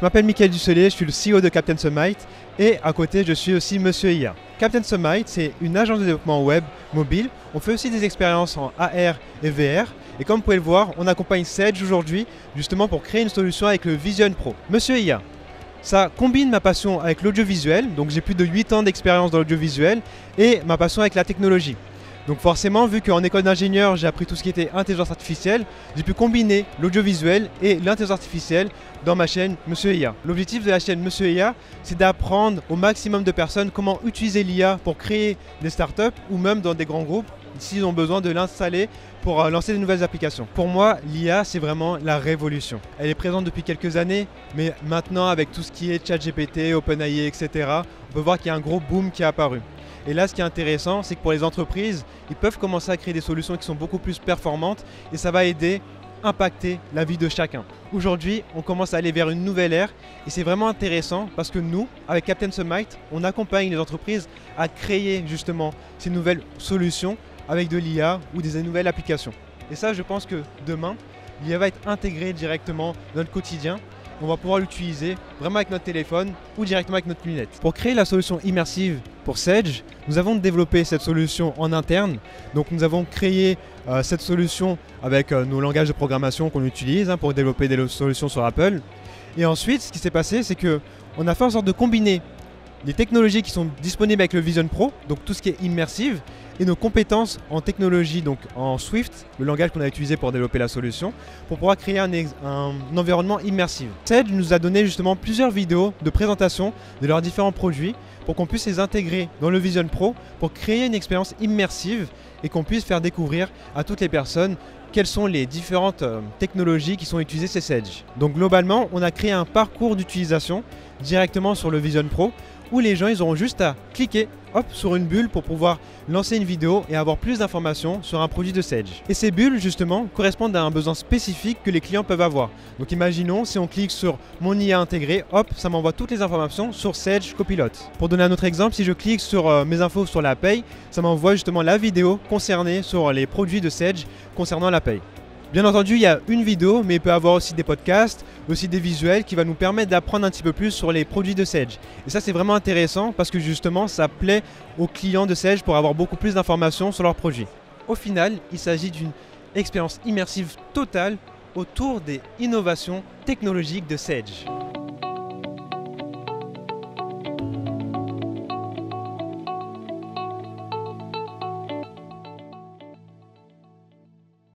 Je m'appelle Mickaël Dusselier, je suis le CEO de Captain Summit et à côté je suis aussi Monsieur IA. Captain Summit, c'est une agence de développement web mobile. On fait aussi des expériences en AR et VR. Et comme vous pouvez le voir, on accompagne Sedge aujourd'hui justement pour créer une solution avec le Vision Pro. Monsieur IA, ça combine ma passion avec l'audiovisuel, donc j'ai plus de 8 ans d'expérience dans l'audiovisuel, et ma passion avec la technologie. Donc forcément, vu qu'en école d'ingénieur, j'ai appris tout ce qui était intelligence artificielle, j'ai pu combiner l'audiovisuel et l'intelligence artificielle dans ma chaîne Monsieur IA. L'objectif de la chaîne Monsieur IA, c'est d'apprendre au maximum de personnes comment utiliser l'IA pour créer des startups ou même dans des grands groupes s'ils ont besoin de l'installer pour lancer de nouvelles applications. Pour moi, l'IA, c'est vraiment la révolution. Elle est présente depuis quelques années, mais maintenant avec tout ce qui est ChatGPT, OpenAI, etc., on peut voir qu'il y a un gros boom qui est apparu. Et là, ce qui est intéressant, c'est que pour les entreprises, ils peuvent commencer à créer des solutions qui sont beaucoup plus performantes et ça va aider à impacter la vie de chacun. Aujourd'hui, on commence à aller vers une nouvelle ère et c'est vraiment intéressant parce que nous, avec Captain Summit, on accompagne les entreprises à créer justement ces nouvelles solutions avec de l'IA ou des nouvelles applications. Et ça, je pense que demain, l'IA va être intégrée directement dans notre quotidien. On va pouvoir l'utiliser vraiment avec notre téléphone ou directement avec notre lunette. Pour créer la solution immersive pour Sedge, nous avons développé cette solution en interne. Donc nous avons créé cette solution avec nos langages de programmation qu'on utilise pour développer des solutions sur Apple. Et ensuite, ce qui s'est passé, c'est qu'on a fait en sorte de combiner les technologies qui sont disponibles avec le Vision Pro, donc tout ce qui est immersive, et nos compétences en technologie, donc en Swift, le langage qu'on a utilisé pour développer la solution, pour pouvoir créer un environnement immersif. Sedge nous a donné justement plusieurs vidéos de présentation de leurs différents produits pour qu'on puisse les intégrer dans le Vision Pro pour créer une expérience immersive et qu'on puisse faire découvrir à toutes les personnes quelles sont les différentes technologies qui sont utilisées chez Sedge. Donc globalement, on a créé un parcours d'utilisation directement sur le Vision Pro où les gens ils auront juste à cliquer sur une bulle pour pouvoir lancer une vidéo et avoir plus d'informations sur un produit de Sedge. Et ces bulles justement correspondent à un besoin spécifique que les clients peuvent avoir. Donc imaginons si on clique sur mon IA intégré, ça m'envoie toutes les informations sur Sedge Copilot. Pour donner un autre exemple, si je clique sur mes infos sur la paye, ça m'envoie justement la vidéo concernée sur les produits de Sedge concernant la paye. Bien entendu, il y a une vidéo, mais il peut y avoir aussi des podcasts, aussi des visuels qui vont nous permettre d'apprendre un petit peu plus sur les produits de Sedge. Et ça, c'est vraiment intéressant parce que justement, ça plaît aux clients de Sedge pour avoir beaucoup plus d'informations sur leurs produits. Au final, il s'agit d'une expérience immersive totale autour des innovations technologiques de Sedge.